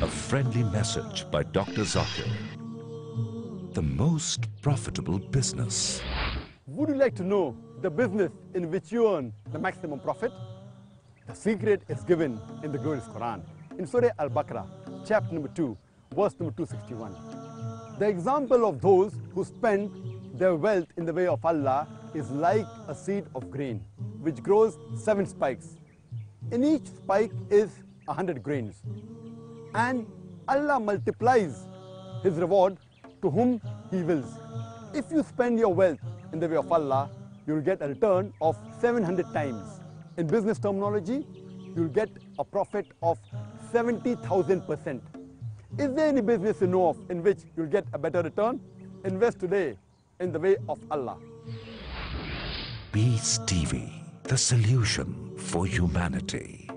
A friendly message by Dr. Zakir. The most profitable business. Would you like to know the business in which you earn the maximum profit? The secret is given in the glorious Quran. In Surah Al-Baqarah, chapter number 2, verse number 261. The example of those who spend their wealth in the way of Allah is like a seed of grain, which grows 7 spikes. In each spike is 100 grains. And Allah multiplies His reward to whom He wills. If you spend your wealth in the way of Allah, you will get a return of 700 times. In business terminology, you will get a profit of 70,000%. Is there any business you know of in which you will get a better return? Invest today in the way of Allah. Peace TV, the solution for humanity.